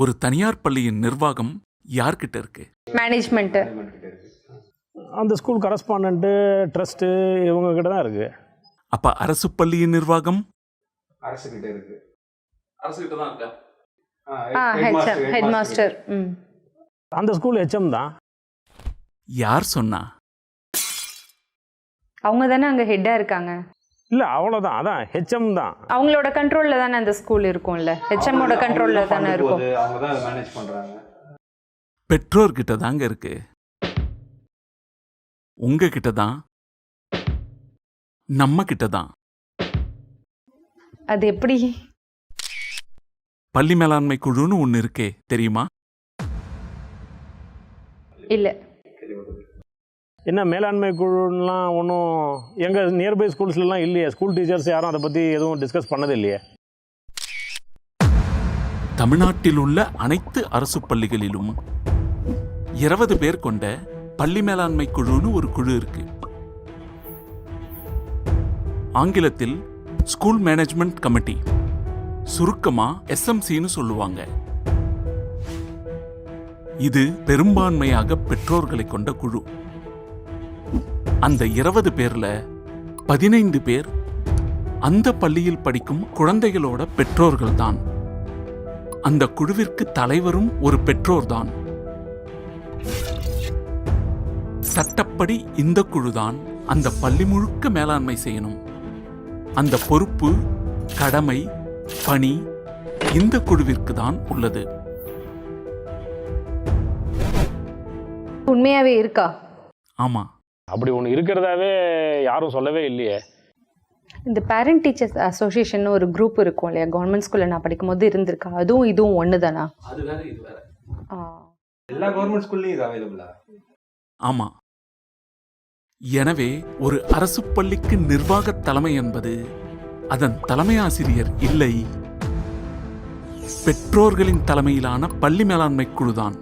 ஒரு தனியார் பள்ளியின் நிர்வாகம் யார்கிட்ட இருக்கு? மேனேஜ்மெண்ட். அந்த ஸ்கூல் கரஸ்பாண்டன்ட்டு, ட்ரஸ்ட்டு இவங்க கிட்ட தான் இருக்குது. அப்போ அரசு பள்ளியின் நிர்வாகம் அரசுகிட்ட இருக்கு. அரசுகிட்ட தான் இருக்கா? Head master. அந்த ஸ்கூல் ஹெச்எம் தான். யார் சொன்னா? அவங்க தானே அங்கே ஹெட்டாக இருக்காங்க. இல்லை அவ்வளோதான், அதான் ஹெச்எம் தான். அவங்களோட கண்ட்ரோலில் தானே அந்த ஸ்கூல் இருக்கும்ல, ஹெச்எம்மோட கண்ட்ரோலில் தானே இருக்கும். அவங்க தான் மேனேஜ் பண்ணுறாங்க. பெற்றோர்கிட்ட தாங்க இருக்கு, உங்ககிட்ட தான், நம்ம கிட்ட தான். அது எப்படி? பள்ளி மேலாண்மை குழுன்னு ஒன்று இருக்கே, தெரியுமா? இல்லை. என்ன மேலாண்மை குழுலாம் ஒன்றும் எங்கள் நியர்பை ஸ்கூல்ஸ்லாம் இல்லையே. ஸ்கூல் டீச்சர்ஸ் யாரும் அதை பற்றி எதுவும் டிஸ்கஸ் பண்ணது இல்லையே. தமிழ்நாட்டில் உள்ள அனைத்து அரசு பள்ளிகளிலும் 20 பேர் கொண்ட பள்ளி மேலாண்மை குழுன்னு ஒரு குழு இருக்கு. ஆங்கிலத்தில் ஸ்கூல் மேனேஜ்மெண்ட் கமிட்டி, சுருக்கமா SMCன்னு சொல்லுவாங்க. இது பெரும்பான்மையாக பெற்றோர்களை கொண்ட குழு. அந்த 20 பேர்ல 15 பேர் அந்த பள்ளியில் படிக்கும் குழந்தைகளோட பெற்றோர்கள் தான். அந்த குழுவிற்கு தலைவரும் ஒரு பெற்றோர் தான். சட்டப்படி இந்த குழுதான் அந்த பள்ளி முழுக்க மேலாண்மை செய்யணும். அந்த பொறுப்பு, கடமை, பணி இந்த குழுவிற்கு தான் உள்ளது. உண்மையாவே இருக்கா? ஆமா, அப்படி ஒன்று இருக்கிறதாவே யாரும் சொல்லவே இல்லையே. இந்த பேரண்ட் டீச்சர்ஸ் அசோசியேஷன் ஒரு குரூப் இருக்கும் இல்லையா, கவர்மெண்ட் ஸ்கூலில் நான் படிக்கும் போது இருந்திருக்கா? அதுவும் இதுவும் ஒன்று தானா? அது வேற, இது வேற. எல்லா கவர்மெண்ட் ஸ்கூல்லையும் இது அவைலபிளா? ஆமா. எனவே ஒரு அரசு பள்ளிக்கு நிர்வாக தலைமை என்பது அதன் தலைமை ஆசிரியர் இல்லை, பெற்றோர்களின் தலைமையிலான பள்ளி மேலாண்மை குழுதான்.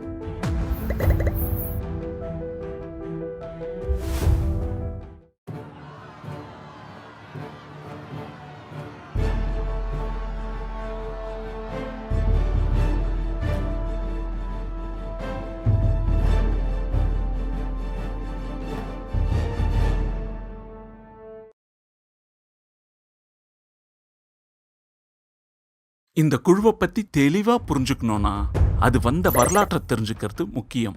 இந்த குழுவை பத்தி தெளிவா புரிஞ்சுக்கணும்னா அது வந்த வரலாற்றை தெரிஞ்சுக்கிறது முக்கியம்.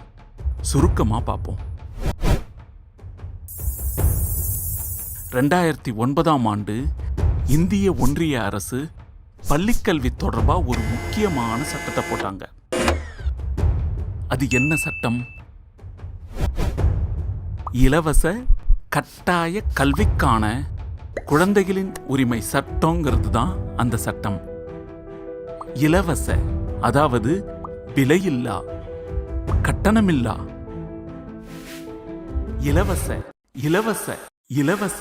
சுருக்கமா பார்ப்போம். 2009ஆம் ஆண்டு இந்திய ஒன்றிய அரசு பள்ளிக்கல்வி தொடர்பா ஒரு முக்கியமான சட்டத்தை போட்டாங்க. அது என்ன சட்டம்? இலவச கட்டாய கல்விக்கான குழந்தைகளின் உரிமை சட்டங்கிறது தான் அந்த சட்டம். இலவச, அதாவது விலையில்லா, கட்டணமில்லா. இலவச இலவச இலவச,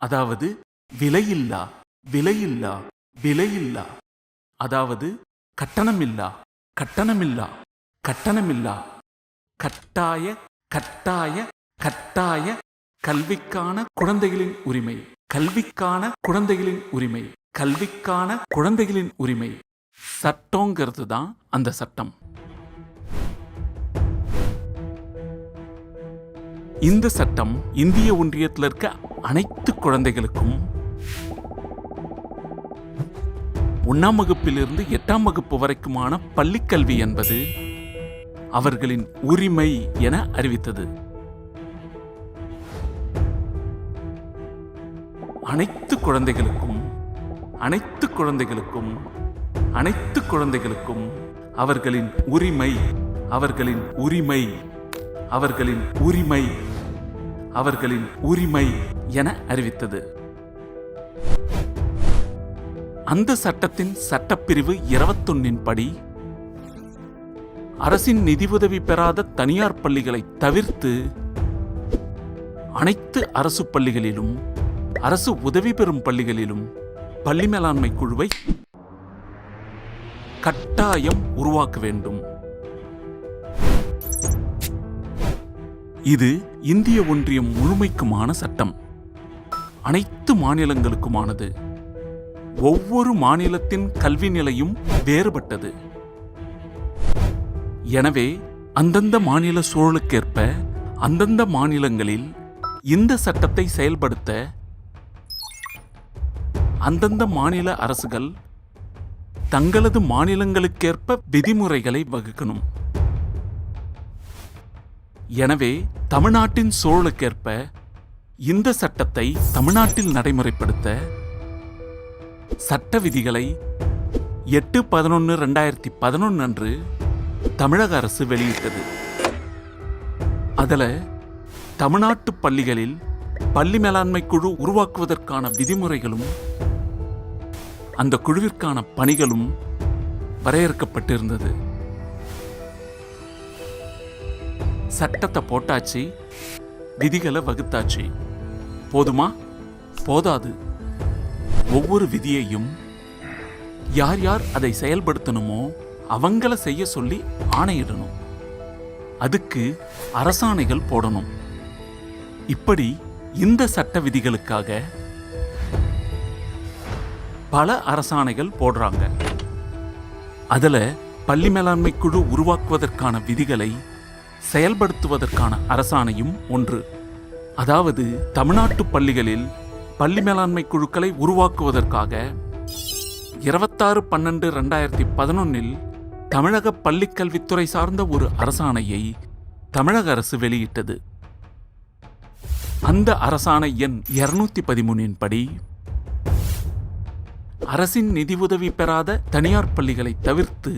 அதாவது விலையில்லா விலையில்லா விலையில்லா, அதாவது கட்டணமில்லா கட்டணமில்லா கட்டணமில்லா. கட்டாய கட்டாய கட்டாய கல்விக்கான குழந்தைகளின் உரிமை, கல்விக்கான குழந்தைகளின் உரிமை, கல்விக்கான குழந்தைகளின் உரிமை சட்டங்கிறது தான் அந்த சட்டம். இந்த சட்டம் இந்திய ஒன்றியத்தில் இருக்க அனைத்து குழந்தைகளுக்கும் 1ஆம் வகுப்பிலிருந்து 8ஆம் வகுப்பு வரைக்குமான பள்ளிக்கல்வி என்பது அவர்களின் உரிமை என அறிவித்தது. அனைத்து குழந்தைகளுக்கும் அனைத்து குழந்தைகளுக்கும் அனைத்து குழந்தைகளுக்கும் அவர்களின் உரிமை, அவர்களின் உரிமை, அவர்களின் உரிமை, அவர்களின் உரிமை என அறிவித்தது. அந்த சட்டத்தின் சட்டப்பிரிவு 21 படி அரசின் நிதியுதவி பெறாத தனியார் பள்ளிகளை தவிர்த்து அனைத்து அரசு பள்ளிகளிலும் அரசு உதவி பெறும் பள்ளிகளிலும் பள்ளி மேலாண்மை குழுவை கட்டாயம் உருவாக்க வேண்டும். இது இந்திய ஒன்றியம் முழுமைக்குமான சட்டம். அனைத்து மாநிலங்களுக்குமானது. ஒவ்வொரு மாநிலத்தின் கல்வி நிலையும் வேறுபட்டது. எனவே அந்தந்த மாநில சூழலுக்கேற்ப அந்தந்த மாநிலங்களில் இந்த சட்டத்தை செயல்படுத்த அந்தந்த மாநில அரசுகள் தங்களது மாநிலங்களுக்கேற்ப விதிமுறைகளை வகுக்கணும். எனவே தமிழ்நாட்டின் சூழலுக்கேற்ப இந்த சட்டத்தை தமிழ்நாட்டில் நடைமுறைப்படுத்த சட்ட விதிகளை 8/11/2011 அன்று தமிழக அரசு வெளியிட்டது. அதில் தமிழ்நாட்டு பள்ளிகளில் பள்ளி மேலாண்மை குழு உருவாக்குவதற்கான விதிமுறைகளும் அந்த குழுவிற்கான பணிகளும் வரையறுக்கப்பட்டிருந்தது. சட்டத்தை போட்டாச்சு, விதிகளை வகுத்தாச்சு. போதுமா? போதாது. ஒவ்வொரு விதியையும் யார் யார் அதை செயல்படுத்தணுமோ அவங்கள செய்ய சொல்லி ஆணையிடணும். அதுக்கு அரசாணைகள் போடணும். இப்படி இந்த சட்ட விதிகளுக்காக பல அரசாணைகள் போடுறாங்க. அதுல பள்ளி மேலாண்மை குழு உருவாக்குவதற்கான விதிகளை செயல்படுத்துவதற்கான அரசாணையும் ஒன்று. அதாவது தமிழ்நாட்டு பள்ளிகளில் பள்ளி மேலாண்மை குழுக்களை உருவாக்குவதற்காக 26/12/2011 தமிழக பள்ளிக்கல்வித்துறை சார்ந்த ஒரு அரசாணையை தமிழக அரசு வெளியிட்டது. அந்த அரசாணை எண் 213 படி அரசின் நிதி உதவி பெறாத தனியார் பள்ளிகளை தவிர்த்து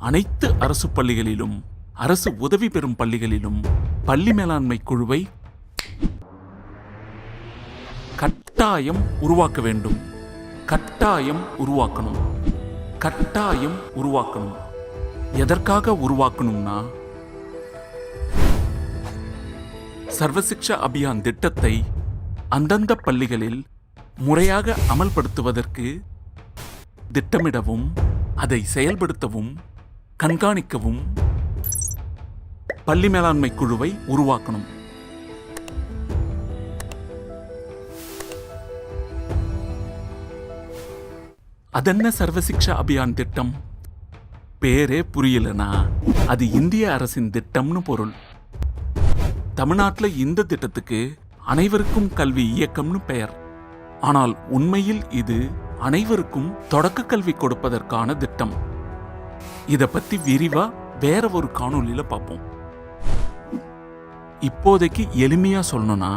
அனைத்து அரசு பள்ளிகளிலும் அரசு உதவி பெறும் பள்ளிகளிலும் பள்ளி மேலாண்மை குழுவை கட்டாயம் உருவாக்க வேண்டும். கட்டாயம் உருவாக்கணும். கட்டாயம் உருவாக்கணும். எதற்காக உருவாக்கணும்னா, சர்வசிக்ஷா அபியான் திட்டத்தை அந்தந்த பள்ளிகளில் முறையாக அமல்படுத்துவதற்கு திட்டமிடவும் அதை செயல்படுத்தவும் கண்காணிக்கவும் பள்ளி மேலாண்மை குழுவை உருவாக்கணும். அதென்ன சர்வசிக்ஷா அபியான் திட்டம்? பேரே புரியலனா அது இந்திய அரசின் திட்டம்னு பொருள். தமிழ்நாட்டில் இந்த திட்டத்துக்கு அனைவருக்கும் கல்வி இயக்கம்னு பெயர். ஆனால் உண்மையில் இது அனைவருக்கும் தொடக்க கல்வி கொடுப்பதற்கான திட்டம். இத பத்தி விரிவா வேற ஒரு காணொளியில பார்ப்போம். இப்போதைக்கு எளிமையா சொல்லணும்னா,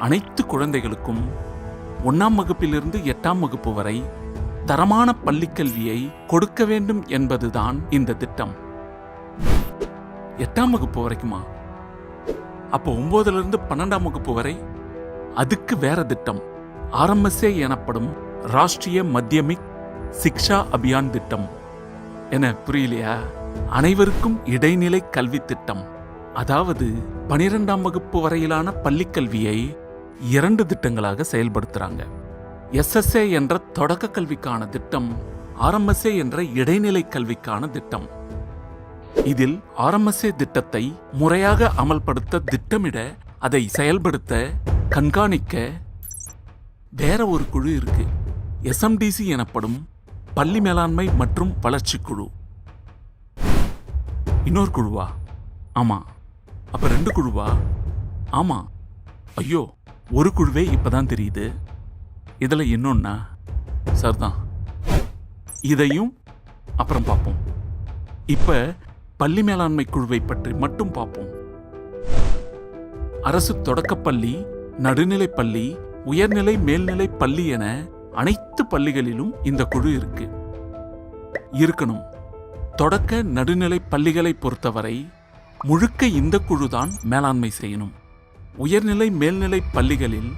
அனைத்து குழந்தைகளுக்கும் 1ஆம் வகுப்பிலிருந்து 8ஆம் வகுப்பு வரை தரமான பள்ளிக்கல்வியை கொடுக்க வேண்டும் என்பதுதான் இந்த திட்டம். 8ஆம் வகுப்பு வரைக்குமா? அப்போ 9லிருந்து 12ஆம் வகுப்பு வரை அதுக்கு வேற திட்டம். RMSA எனப்படும் ராஷ்டிரிய மத்தியமிக் சிக்ஷா அபியான் திட்டம். என்ன புரியலையா? அனைவருக்கும் இடைநிலை கல்வி திட்டம். அதாவது 12ஆம் வகுப்பு வரையிலான பள்ளிக்கல்வியை 2 திட்டங்களாக செயல்படுத்துறாங்க. SSA என்ற தொடக்க கல்விக்கான திட்டம், RMSA என்ற இடைநிலை கல்விக்கான திட்டம். இதில் RMSA திட்டத்தை முறையாக அமல்படுத்த, திட்டமிட, அதை செயல்படுத்த, கண்காணிக்க வேற ஒரு குழு இருக்கு. SMDC எனப்படும் பள்ளி மேலாண்மை மற்றும் வளர்ச்சி குழு. இன்னொரு குழுவா? ஆமா. அப்ப 2 குழுவா? ஆமா. ஐயோ, ஒரு குழுவே இப்பதான் தெரியுது. இதுல இன்னொன்னா சரிதான். இதையும் அப்புறம் பார்ப்போம். இப்ப பள்ளி மேலாண்மை குழுவை பற்றி மட்டும் பார்ப்போம். அரசு தொடக்கப்பள்ளி, நடுநிலை பள்ளி, உயர்நிலை, மேல்நிலை பள்ளி என அனைத்து பள்ளிகளிலும் இந்த குழு இருக்கணும். தொடக்க நடுநிலை பள்ளிகளை பொறுத்தவரை முழுக்க இந்த குழுதான் மேலாண்மை செய்யணும். உயர்நிலை, மேல்நிலை பள்ளிகளில்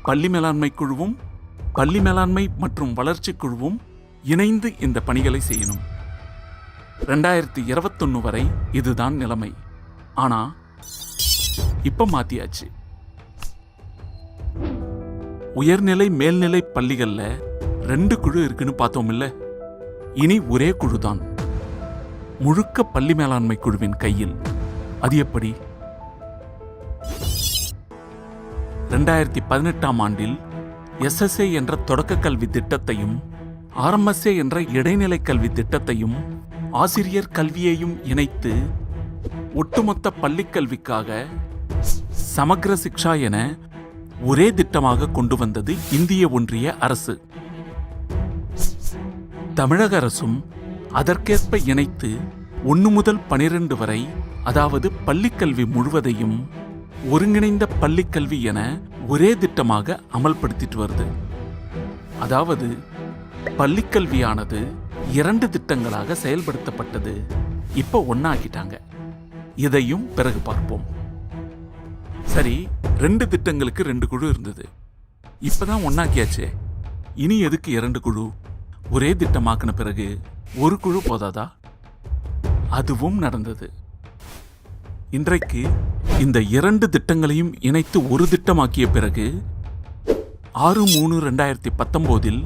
பள்ளி மேலாண்மை குழுவும் பள்ளி மேலாண்மை மற்றும் வளர்ச்சி குழுவும் இணைந்து இந்த பணிகளை செய்யணும். 2021 வரை இதுதான் நிலைமை. ஆனா இப்ப மாத்தியாச்சு. உயர்நிலை, மேல்நிலை பள்ளிகள்ல 2 குழு இருக்குன்னு பார்த்தோம் இல்ல? இனி ஒரே குழுதான் முழுக்க பள்ளி மேலாண்மை குழுவின் கையில். அது எப்படி? 2018ஆம் ஆண்டில் SSA என்ற தொடக்க கல்வி திட்டத்தையும் RMSA என்ற இடைநிலை கல்வி திட்டத்தையும் ஆசிரியர் கல்வியையும் இணைத்து ஒட்டுமொத்த பள்ளிக் கல்விக்காக சமக்ர சிக்ஷா என ஒரே திட்டமாக கொண்டு வந்தது இந்திய ஒன்றிய அரசு. தமிழக அரசும் அதற்கேற்ப இணைத்து 1 முதல் 12 வரை, அதாவது பள்ளிக்கல்வி முழுவதையும் ஒருங்கிணைந்த பள்ளிக்கல்வி என ஒரே திட்டமாக அமல்படுத்திட்டு வருது. அதாவது பள்ளிக்கல்வியானது 2 திட்டங்களாக செயல்படுத்தப்பட்டது. இப்போ ஒன்னாக்கிட்டாங்க. இதையும் பிறகு பார்ப்போம். சரி, 2 திட்டங்களுக்கு 2 குழு இருந்தது. இப்பதான் ஒன்னாக்கியாச்சே, இனி எதுக்கு 2 குழு? ஒரே திட்டமாக்கின பிறகு ஒரு குழு போதாதா? அதுவும் நடந்தது. இன்றைக்கு இந்த 2 திட்டங்களையும் இணைத்து ஒரு திட்டமாக்கிய பிறகு 6/3/2019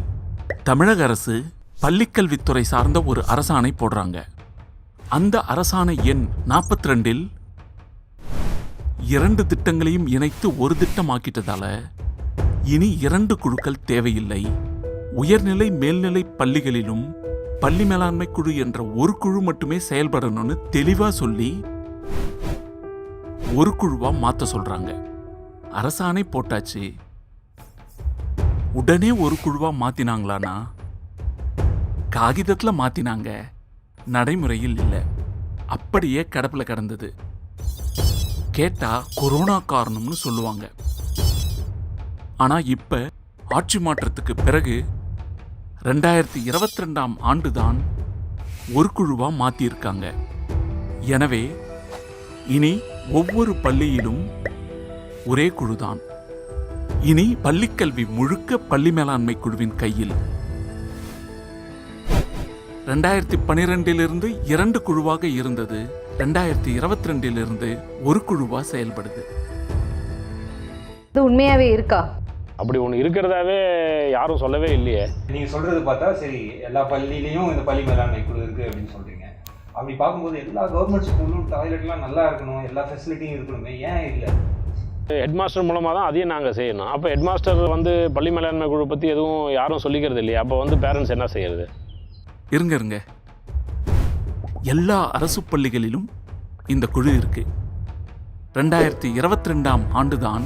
தமிழக அரசு பள்ளிக்கல்வித்துறை சார்ந்த ஒரு அரசாணை போடுறாங்க. அந்த அரசாணை எண் 42 2 திட்டங்களையும் இணைத்து ஒரு திட்டமாக்கிட்டதால இனி 2 குழுக்கள் தேவையில்லை. உயர்நிலை மேல்நிலை பள்ளிகளிலும் பள்ளி மேலாண்மை குழு என்ற ஒரு குழு மட்டுமே செயல்படணும்னு தெளிவா சொல்லி ஒரு குழுவா மாத்த சொல்றாங்க. அரசாணை போட்டாச்சு, உடனே ஒரு குழுவா மாத்தினாங்களானா? காகிதத்துல மாத்தினாங்க, நடைமுறையில் இல்லை. அப்படியே கடப்புல கடந்தது. கேட்டா கொரோனா காரணம்னு சொல்லுவாங்க. ஆனா இப்ப ஆட்சி மாற்றத்துக்கு பிறகு 2022ஆம் ஆண்டுதான் ஒரு குழுவா மாத்தியிருக்காங்க. எனவே இனி ஒவ்வொரு பள்ளியிலும் ஒரே குழுதான். இனி பள்ளிக்கல்வி முழுக்க பள்ளி மேலாண்மை குழுவின் கையில். 2012 2 குழுவாக இருந்தது. 2022 ஒரு குழுவா செயல்படுது. இது உண்மையாவே இருக்கா? அப்படி ஒன்று இருக்கிறதாவே யாரும் சொல்லவே இல்லையே. நீங்கள் சொல்கிறது பார்த்தா சரி, எல்லா பள்ளியிலையும் இந்த பள்ளி மேலாண்மை குழு இருக்குது அப்படின்னு சொல்கிறீங்க. அப்படி பார்க்கும்போது எல்லா கவர்மெண்ட் ஸ்கூலும் டாய்லெட்லாம் நல்லா இருக்கணும், எல்லா ஃபெசிலிட்டியும் இருக்கணுமே, ஏன் இல்லை? ஹெட் மாஸ்டர் மூலமாக தான் அதையும் நாங்கள் செய்யணும். அப்போ ஹெட் மாஸ்டர் பள்ளி மேலாண்மை குழு பற்றி எதுவும் யாரும் சொல்லிக்கிறது இல்லையா? அப்போ பேரண்ட்ஸ் என்ன செய்யறது? இருங்க, எல்லா அரசு பள்ளிகளிலும் இந்த குழு இருக்கு. 2022ஆம் ஆண்டுதான்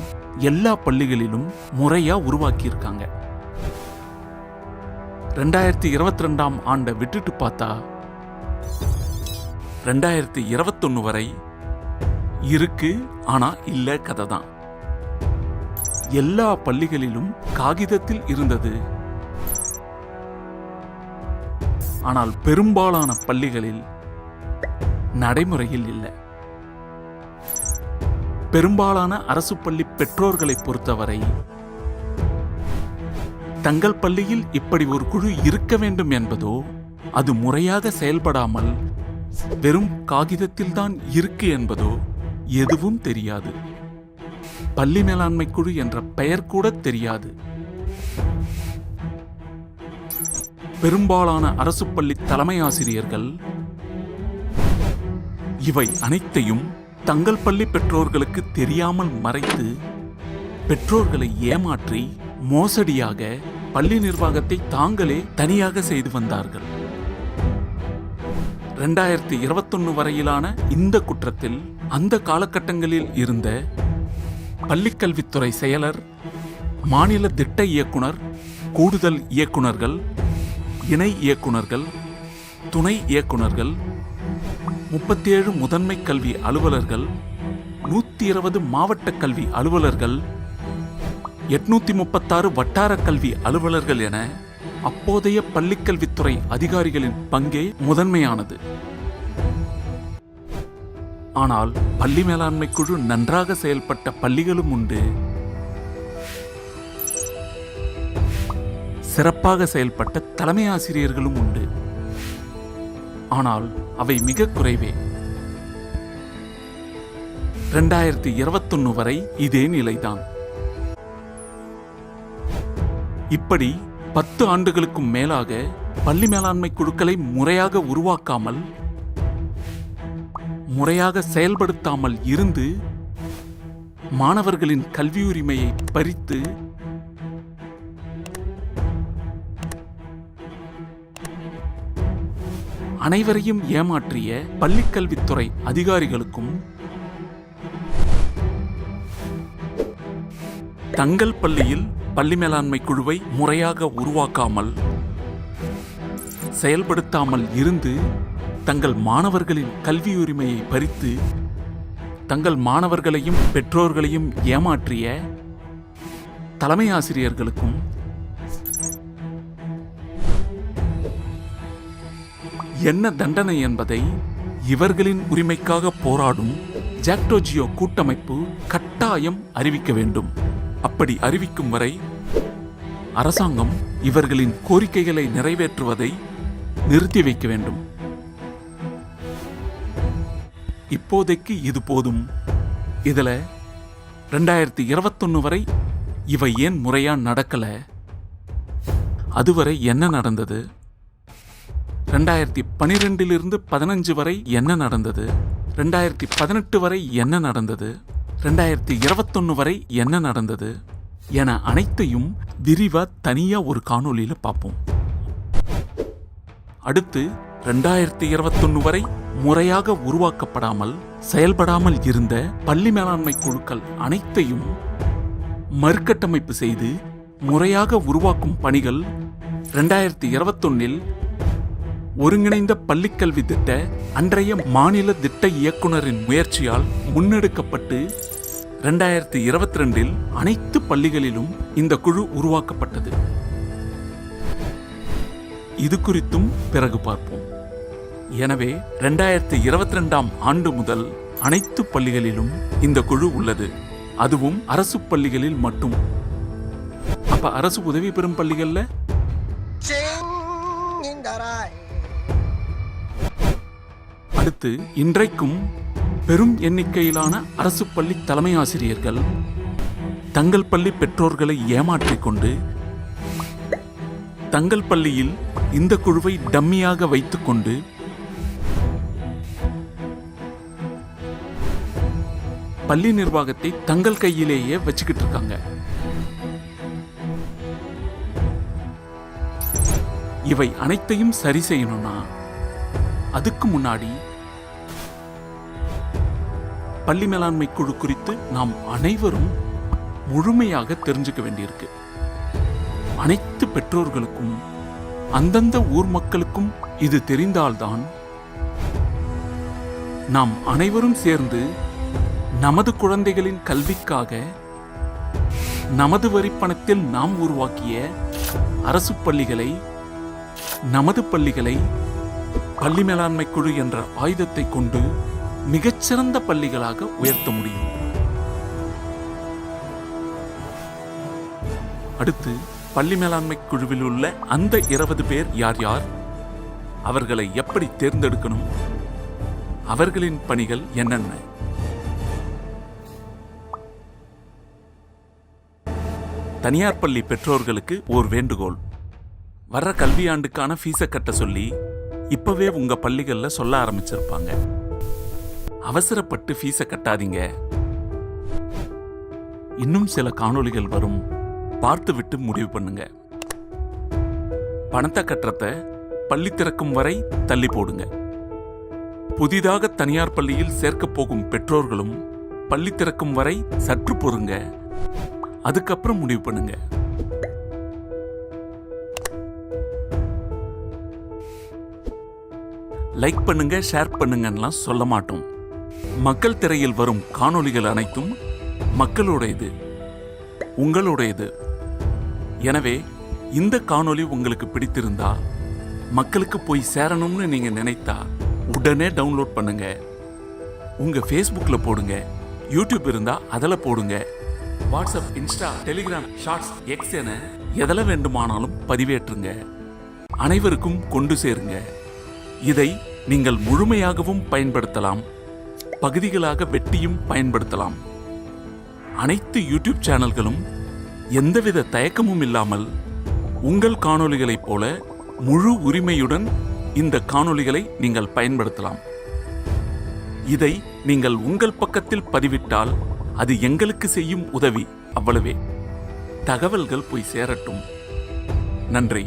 எல்லா பள்ளிகளிலும் முறையா உருவாக்கியிருக்காங்க. 2022ஆம் ஆண்டை விட்டுட்டு பார்த்தா 2021 வரை இருக்கு, ஆனா இல்ல கதை தான். எல்லா பள்ளிகளிலும் காகிதத்தில் இருந்தது. ஆனால் பெரும்பாலான பள்ளிகளில் நடைமுறையில் இல்லை. பெரும்பாலான அரசு பள்ளி பெற்றோர்களை பொறுத்தவரை தங்கள் பள்ளியில் இப்படி ஒரு குழு இருக்க வேண்டும் என்பதோ, அது முறையாக செயல்படாமல் வெறும் காகிதத்தில்தான் இருக்கு என்பதோ எதுவும் தெரியாது. பள்ளி மேலாண்மை குழு என்ற பெயர் கூட தெரியாது. பெரும்பாலான அரசு பள்ளி தலைமை ஆசிரியர்கள் இவை அனைத்தையும் தங்கள் பள்ளி பெற்றோர்களுக்கு தெரியாமல் மறைத்து பெற்றோர்களை ஏமாற்றி மோசடியாக பள்ளி நிர்வாகத்தை தாங்களே தனியாக செய்து வந்தார்கள். 2021 வரையிலான இந்த குற்றத்தில் அந்த காலகட்டங்களில் இருந்த பள்ளிக்கல்வித்துறை செயலர், மாநில திட்ட இயக்குனர், கூடுதல் இயக்குனர்கள், இணை இயக்குனர்கள், துணை இயக்குனர்கள், 37 முதன்மை கல்வி அலுவலர்கள், 120 மாவட்ட கல்வி அலுவலர்கள், 836 வட்டார கல்வி அலுவலர்கள் என அப்போதைய பள்ளிக்கல்வித்துறை அதிகாரிகளின் பங்கே முதன்மையானது. ஆனால் பள்ளி மேலாண்மை குழு நன்றாக செயல்பட்ட பள்ளிகளும் உண்டு, சிறப்பாக செயல்பட்ட தலைமை ஆசிரியர்களும் உண்டு. ஆனால் அவை மிக குறைவே. 2021 வரை இதே நிலைதான். இப்படி 10 ஆண்டுகளுக்கும் மேலாக பள்ளி மேலாண்மை குழுக்களை முறையாக உருவாக்காமல், முறையாக செயல்படுத்தாமல் இருந்து மாணவர்களின் கல்வி உரிமையை பறித்து அனைவரையும் ஏமாற்றிய பள்ளிக்கல்வித்துறை அதிகாரிகளுக்கும் தங்கள் பள்ளியில் பள்ளி மேலாண்மை குழுவை முறையாக உருவாக்காமல் செயல்படுத்தாமல் இருந்து தங்கள் மாணவர்களின் கல்வி உரிமையை பறித்து தங்கள் மாணவர்களையும் பெற்றோர்களையும் ஏமாற்றிய தலைமை ஆசிரியர்களுக்கும் என்ன தண்டனை என்பதை இவர்களின் உரிமைக்காக போராடும் ஜாக்டோ ஜியோ கூட்டமைப்பு கட்டாயம் அறிவிக்க வேண்டும். அப்படி அறிவிக்கும் வரை அரசாங்கம் இவர்களின் கோரிக்கைகளை நிறைவேற்றுவதை நிறுத்தி வைக்க வேண்டும். இப்போதைக்கு இது போதும். இதுல 2021 வரை இவை ஏன் முறையா நடக்கல, அதுவரை என்ன நடந்தது, 2012 15 வரை என்ன நடந்தது, 2018 வரை என்ன நடந்தது, 2021 வரை என்ன நடந்தது என அனைத்தையும் விரிவா தனியா ஒரு காணொளியில பார்ப்போம். அடுத்து 2021 வரை முறையாக உருவாக்கப்படாமல் செயல்படாமல் இருந்த பள்ளி மேலாண்மை குழுக்கள் அனைத்தையும் மறுகட்டமைப்பு செய்து முறையாக உருவாக்கும் பணிகள் 2021 ஒருங்கிணைந்த பள்ளிக்கல்வி திட்ட அன்றைய மாநில திட்ட இயக்குனரின் முயற்சியால் முன்னெடுக்கப்பட்டு 2022 அனைத்து பள்ளிகளிலும் இந்த குழு உருவாக்கப்பட்டது. இது குறித்தும் பிறகு பார்ப்போம். எனவே 2022 ஆண்டு முதல் அனைத்து பள்ளிகளிலும் இந்த குழு உள்ளது. அதுவும் அரசு பள்ளிகளில் மட்டும். அப்ப அரசு உதவி பெறும் பள்ளிகள்ல அடுத்து இன்றைக்கும் பெரும் எண்ணிக்கையிலான அரசு பள்ளி தலைமை ஆசிரியர்கள் தங்கள் பள்ளி பெற்றோர்களை ஏமாற்றிக் கொண்டு தங்கள் பள்ளியில் இந்த குழுவை டம்மியாக வைத்துக்கொண்டு பள்ளி நிர்வாகத்தை தங்கள் கையிலேயே வச்சுக்கிட்டு இருக்காங்க. இவை அனைத்தையும் சரி செய்யணும்னா அதுக்கு முன்னாடி பள்ளி மேலாண்மை குழு குறித்து நாம் அனைவரும் முழுமையாக தெரிஞ்சுக்க வேண்டியிருக்கு. அனைத்து பெற்றோர்களுக்கும் அந்தந்த ஊர் மக்களுக்கும் இது தெரிந்தால்தான் நாம் அனைவரும் சேர்ந்து நமது குழந்தைகளின் கல்விக்காக நமது வரிப்பணத்தில் நாம் உருவாக்கிய அரசு பள்ளிகளை, நமது பள்ளிகளை பள்ளி மேலாண்மை குழு என்ற ஆயுதத்தை கொண்டு மிகச்சிறந்த பள்ளிகளாக உயர்த்த முடியும். அடுத்து பள்ளி மேலாண்மை குழுவில் உள்ள அந்த 20 பேர் யார் யார், அவர்களை எப்படி தேர்ந்தெடுக்கணும், அவர்களின் பணிகள் என்னென்ன. தனியார் பள்ளி பெற்றோர்களுக்கு ஒரு வேண்டுகோள். வர்ற கல்வியாண்டுக்கான ஃபீஸை கட்ட சொல்லி இப்பவே உங்க பள்ளிகள்ல சொல்ல ஆரம்பிச்சிருப்பாங்க. அவசரப்பட்டு ஃபீஸை கட்டாதீங்க. இன்னும் சில காணொளிகள் வரும், பார்த்துவிட்டு முடிவு பண்ணுங்க. பணத்தை கட்டுறத பள்ளி திறக்கும் வரை தள்ளி போடுங்க. புதிதாக தனியார் பள்ளியில் சேர்க்க போகும் பெற்றோர்களும் பள்ளி திறக்கும் வரை சற்று பொறுங்க. அதுக்கப்புறம் முடிவு பண்ணுங்க. லைக் பண்ணுங்க, ஷேர் பண்ணுங்கன்னா சொல்ல மாட்டோம். மக்கள் திரையில் வரும் காணொளிகள் அனைத்தும் மக்களுடையது, உங்களுடையது. எனவே இந்த காணொளி உங்களுக்கு பிடித்திருந்தா, மக்களுக்கு போய் சேரணும்னு நீங்க நினைத்தா உடனே டவுன்லோட் பண்ணுங்க. உங்க ஃபேஸ்புக்ல போடுங்க, யூடியூப் இருந்தா அதில் போடுங்க. WhatsApp, Insta, Telegram, Shorts, X என எதில் வேண்டுமானாலும் பதிவேற்றுங்க. அனைவருக்கும் கொண்டு சேருங்க. இதை நீங்கள் முழுமையாகவும் பயன்படுத்தலாம், பகுதிகளாக வெட்டியும் பயன்படுத்தலாம். அனைத்து யூடியூப் சேனல்களும் எந்தவித தயக்கமும் இல்லாமல் உங்கள் காணொளிகளைப் போல முழு உரிமையுடன் இந்த காணொளிகளை நீங்கள் பயன்படுத்தலாம். இதை நீங்கள் உங்கள் பக்கத்தில் பதிவிட்டால் அது எங்களுக்கு செய்யும் உதவி, அவ்வளவே. தகவல்கள் போய் சேரட்டும். நன்றி.